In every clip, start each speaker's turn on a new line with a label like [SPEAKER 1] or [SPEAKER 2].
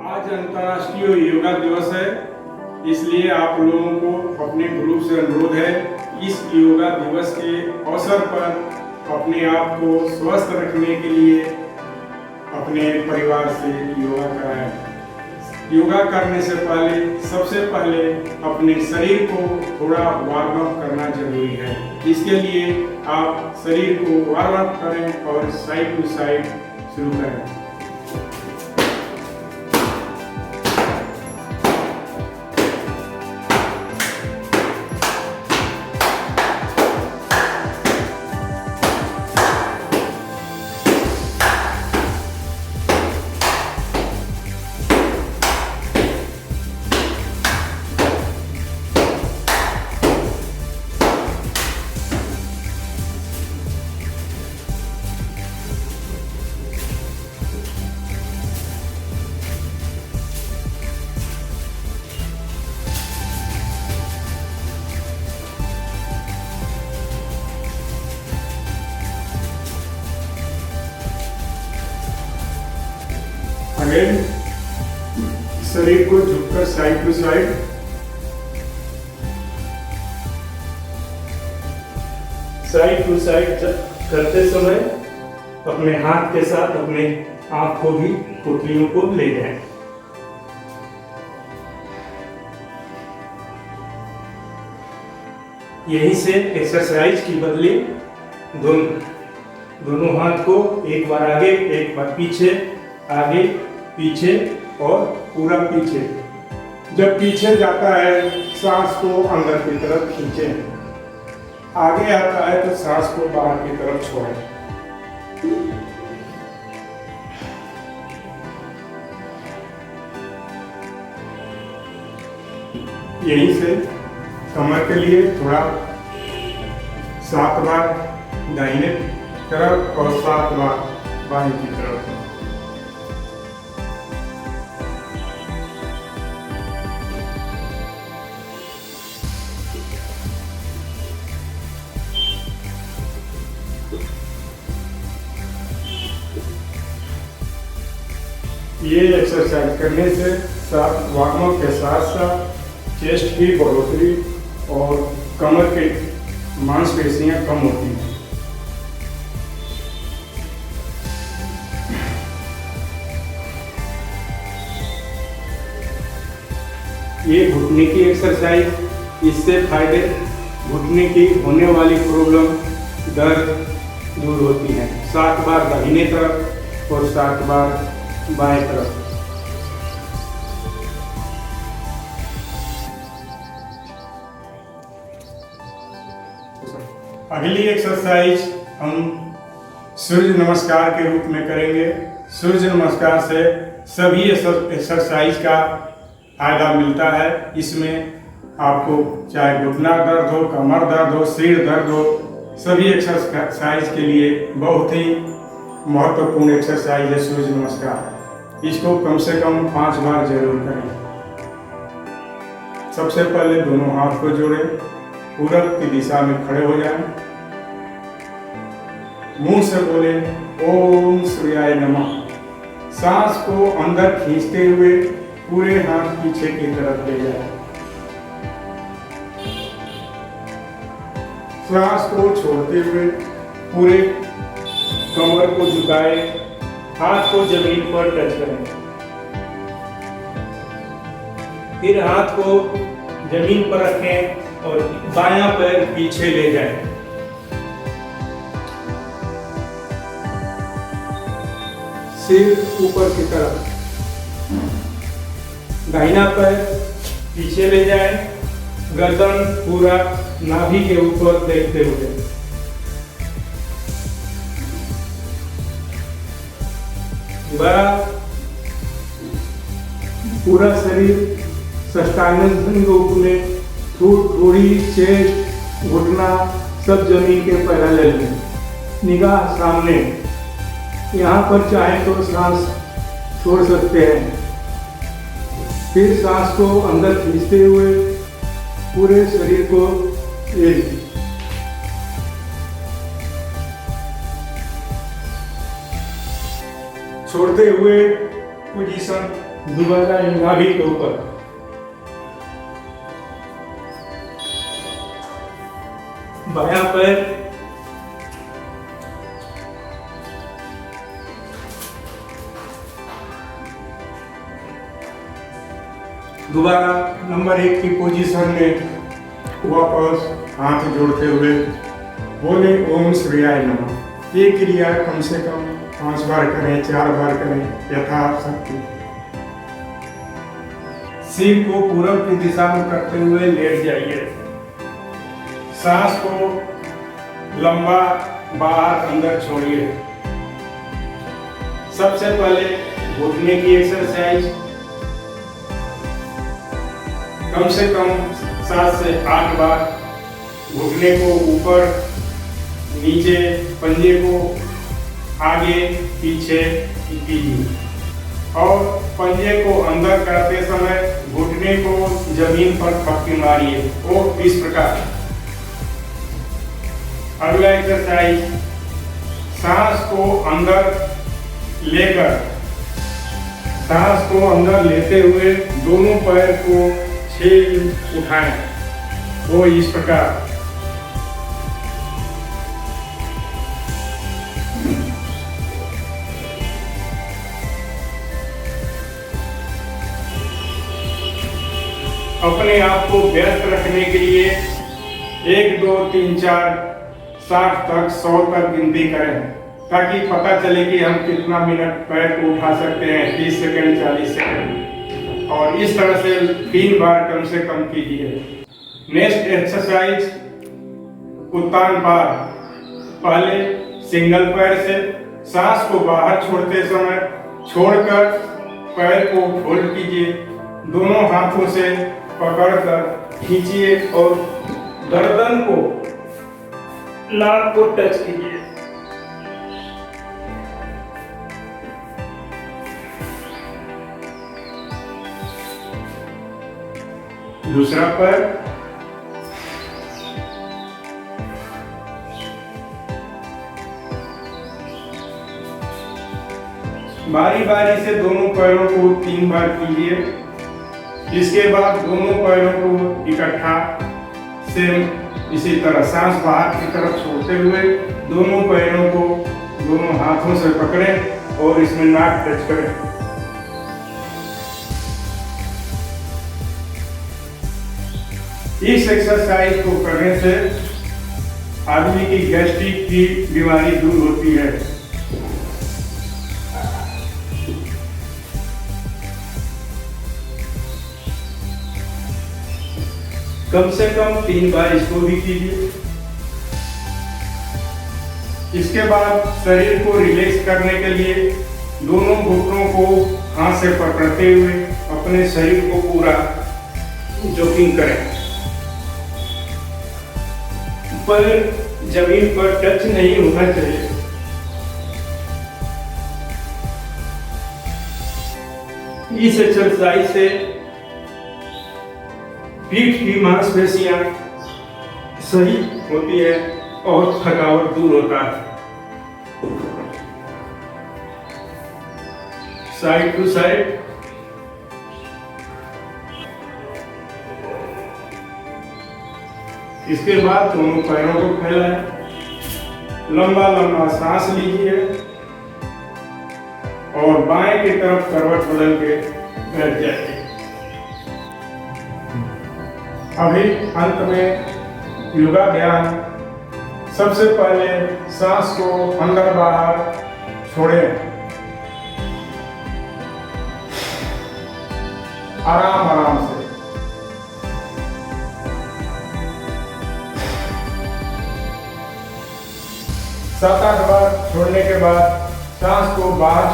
[SPEAKER 1] आज अंतर्राष्ट्रीय योगा दिवस है, इसलिए आप लोगों को अपने ग्रुप से अनुरोध है, इस योगा दिवस के अवसर पर अपने आप को स्वस्थ रखने के लिए अपने परिवार से योगा कराएं। योगा करने से पहले सबसे पहले अपने शरीर को थोड़ा वार्म अप करना जरूरी है। इसके लिए आप शरीर को वार्म अप करें और साइड टू साइड शुरू करें। अगेन शरीर को झुककर साइड टू साइड, करते समय अपने हाथ के साथ अपने आंख को भी पुतलियों को ले जाएं। यहीं से एक्सरसाइज की बदली दोनों हाथ को एक बार आगे एक बार पीछे, आगे पीछे और पूरा पीछे। जब पीछे जाता है सांस को अंदर की तरफ खींचें, आगे आता है तो सांस को बाहर की तरफ छोड़ें। यहीं से कमर के लिए थोड़ा 7 बार दाहिने तरफ और 7 बार बाएं की तरफ। ये एक्सरसाइज करने से साथ वार्म अप के साथ साथ चेस्ट की बढ़ोतरी और कमर की मांसपेशियां कम होती हैं। ये घुटने की एक्सरसाइज, इससे फायदे घुटने की होने वाली प्रॉब्लम, दर्द दूर होती है। 7 बार दाहिने तरफ और 7 बार बाएं तरफ। अगली एक्सरसाइज हम सूर्य नमस्कार के रूप में करेंगे। सूर्य नमस्कार से सभी एक्सरसाइज का फायदा मिलता है। इसमें आपको चाहे घुटना दर्द हो, कमर दर्द हो, सिर दर्द हो, सभी एक्सरसाइज के लिए बहुत ही महत्वपूर्ण एक्सरसाइज है सूर्य नमस्कार। इसको कम से कम 5 बार जरूर करें। सबसे पहले दोनों हाथ को जोड़ें, पूरब की दिशा में खड़े हो जाएं, मुंह से बोले ओम सूर्याय नमः। सांस को अंदर खींचते हुए पूरे हाथ पीछे की तरफ ले जाएं। सांस को छोड़ते हुए पूरे कमर को झुकाए, हाथ को जमीन पर टच करें। फिर हाथ को जमीन पर रखें और बायां पैर पीछे ले जाएं। सिर ऊपर की तरफ, दाहिना पैर पीछे ले जाएं, गर्दन पूरा नाभि के ऊपर देखते हुए। दोबारा पूरा शरीर षष्टांग रूप में, थोड़ी चेस्ट, घुटना सब जमीन के पैरेलल में, निगाह सामने। यहाँ पर चाहे तो सांस छोड़ सकते हैं। फिर सांस को अंदर खींचते हुए पूरे शरीर को एक छोड़ते हुए पोजीशन दोबारा नाभि के ऊपर, बायां पैर, दोबारा नंबर 1 की पोजीशन में वापस हाथ जोड़ते हुए बोले ओम सूर्याय नमः। ये क्रिया कम से कम 5 बार करें, 4 बार करें यथाशक्ति। सिर को पूरब की दिशा में करते हुए लेट जाइए। सांस को लंबा बाहर अंदर छोड़िए। सबसे पहले घुटने की एक्सरसाइज कम से कम 7 से 8 बार। घुटने को ऊपर नीचे, पंजे को आगे पीछे कीजिए और पंजे को अंदर करते समय घुटने को जमीन पर थपकी मारिए और इस प्रकार। अगला एक्सरसाइज, सांस को अंदर लेकर, सांस को अंदर लेते हुए दोनों पैर को 6 इंच उठाएं, वो इस प्रकार। अपने आप को व्यस्त रखने के लिए 1 2 3 4 60 तक 100 तक गिनती करें ताकि पता चले कि हम कितना मिनट पैर को उठा सकते हैं। 30 सेकंड, 40 सेकंड, और इस तरह से 3 बार कम से कम कीजिए। नेक्स्ट एक्सरसाइज, उत्तान पार। पहले सिंगल पैर से सांस को बाहर छोड़ते समय छोड़कर पैर को फोल्ड कीजिए, दोनों हाथों से पकड़कर खींचिए और गर्दन को, लात को टच कीजिए। दूसरा पैर, बारी बारी से दोनों पैरों को 3 बार कीजिए। इसके बाद दोनों पैरों को इकट्ठा सेम इसी तरह सांस बाहर की तरफ छोड़ते हुए दोनों पैरों को दोनों हाथों से पकड़ें और इसमें नाक टच करें। इस एक्सरसाइज को करने से आदमी की गैस्ट्रिक की बीमारी दूर होती है। कम से कम 3 बार इसको भी कीजिए। इसके बाद शरीर को रिलैक्स करने के लिए दोनों घुटनों को हाथ से पकड़ते हुए अपने शरीर को पूरा जॉगिंग करें। पैर जमीन पर टच नहीं होना चाहिए। इस एक्सरसाइज से पीठ की मांसपेशियां सही होती है और थकावट दूर होता है। साइड टू साइड, इसके बाद दोनों पैरों को फैलाएं, लंबा लंबा सांस लीजिए और बाएं की तरफ करवट बदल के बैठ जाइए। अभी अंत में योगा ध्यान। सबसे पहले सांस को अंदर बाहर छोड़ें, आराम आराम से। सात आठ बार छोड़ने के बाद सांस को बाहर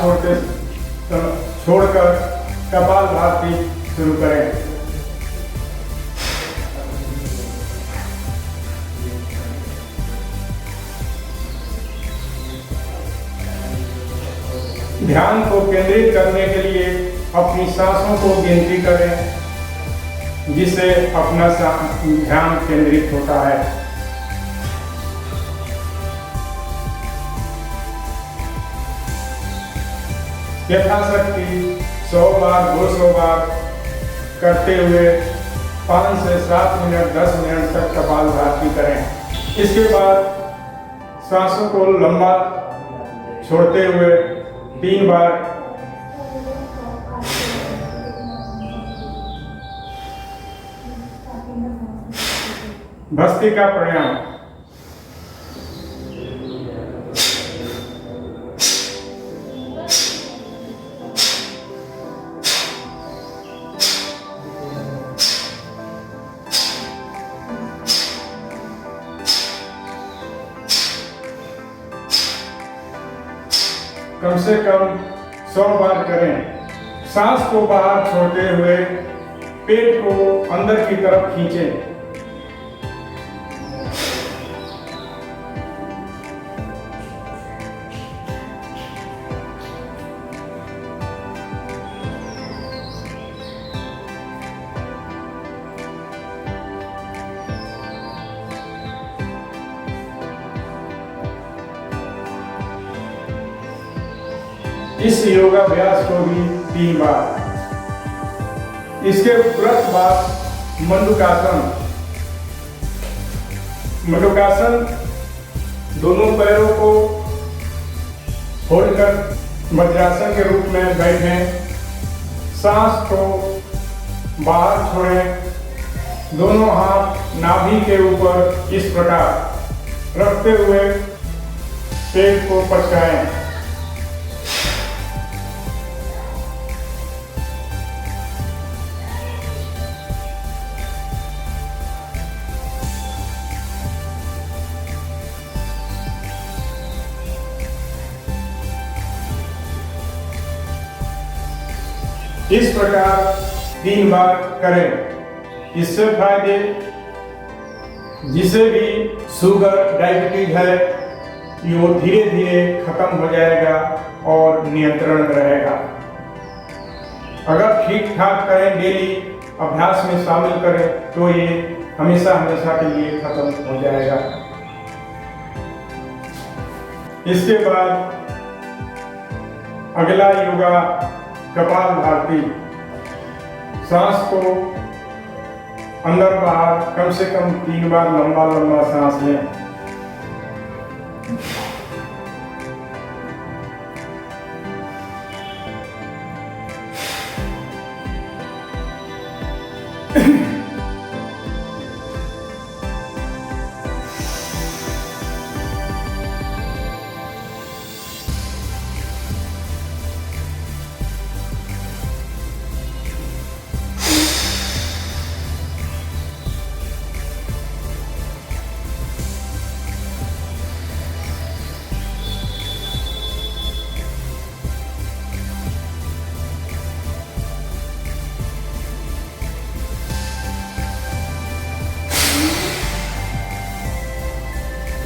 [SPEAKER 1] छोड़कर कपालभाति शुरू करें। ध्यान को केंद्रित करने के लिए अपनी सांसों को गिनती करें, जिससे अपना ध्यान केंद्रित होता है। यथाशक्ति 100 बार 200 बार करते हुए 5 से 7 मिनट 10 मिनट तक कपालभाति करें। इसके बाद सांसों को लंबा छोड़ते हुए 3 बार भस्त्रिका प्राणायाम। कम से कम 100 बार करें। सांस को बाहर छोड़ते हुए पेट को अंदर की तरफ खींचें। इस योगाभ्यास को भी 3 बार। इसके तुरंत बाद मंडूकासन। मंडूकासन दोनों पैरों को खोलकर वज्रासन के रूप में बैठें। सांस को बाहर छोड़ें। दोनों हाथ नाभि के ऊपर इस प्रकार रखते हुए पेट को पचकाएं। इस प्रकार 3 बार करें। इससे फायदे, जिसे भी शुगर डायबिटीज है वो धीरे धीरे खत्म हो जाएगा और नियंत्रण रहेगा। अगर ठीक ठाक करें, डेली अभ्यास में शामिल करें तो ये हमेशा हमेशा के लिए खत्म हो जाएगा। इसके बाद अगला योगा कपालभाति। सांस को अंदर बाहर कम से कम 3 बार लंबा लंबा सांस लें।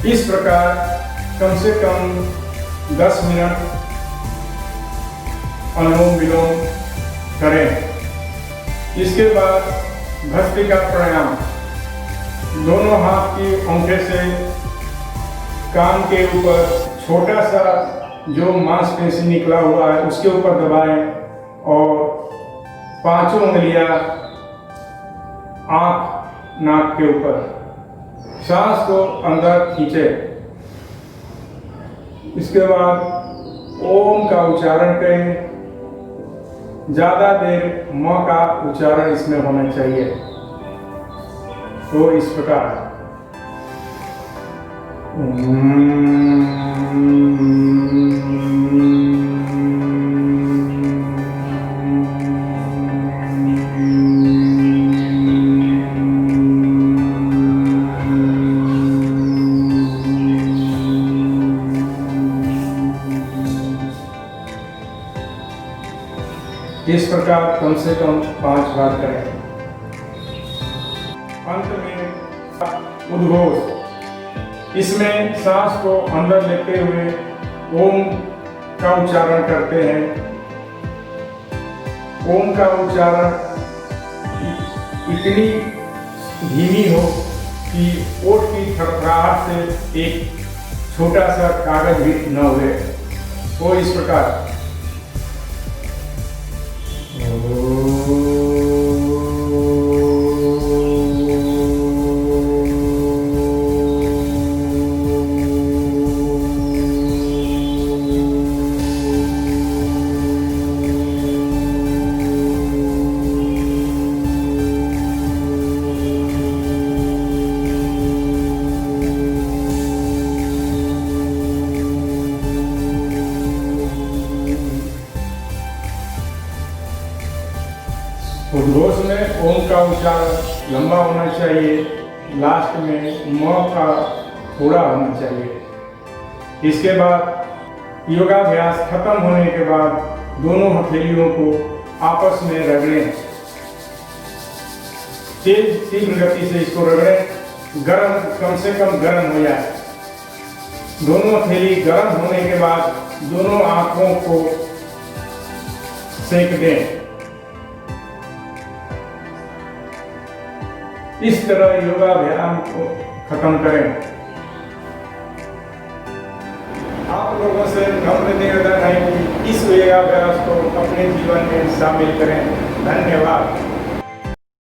[SPEAKER 1] इस प्रकार कम से कम 10 मिनट अनुलोम विलोम करें। इसके बाद भस्त्रिका प्राणायाम। दोनों हाथ की अंगूठे से कान के ऊपर छोटा सा जो मांसपेशी निकला हुआ है उसके ऊपर दबाएं और 5 उंगलियां आंख नाक के ऊपर। सांस को अंदर खींचे। इसके बाद ओम का उच्चारण करें। ज्यादा देर म का उच्चारण इसमें होना चाहिए। तो इस प्रकार इस प्रकार कम से कम 5 बार करें। अंत में उद्घोष। इसमें सांस को अंदर लेते हुए ओम का उच्चारण करते हैं। ओम का उच्चारण इतनी धीमी हो कि ओठ की थरथराहट से एक छोटा सा कागज भी न हुए। वो इस प्रकार उद्घोष में ओम का उच्चारण लंबा होना चाहिए, लास्ट में म का थोड़ा होना चाहिए। इसके बाद योगाभ्यास खत्म होने के बाद दोनों हथेलियों को आपस में रगड़ें। तेज तीव्र गति से इसको रगड़ें, गर्म कम से कम गर्म हो जाए। दोनों हथेली गर्म होने के बाद दोनों आंखों को सेक दें। इस तरह योगाभ्यास को खत्म करें। आप लोगों से नम्र निवेदन है कि इस योगाभ्यास को अपने जीवन में शामिल करें। धन्यवाद।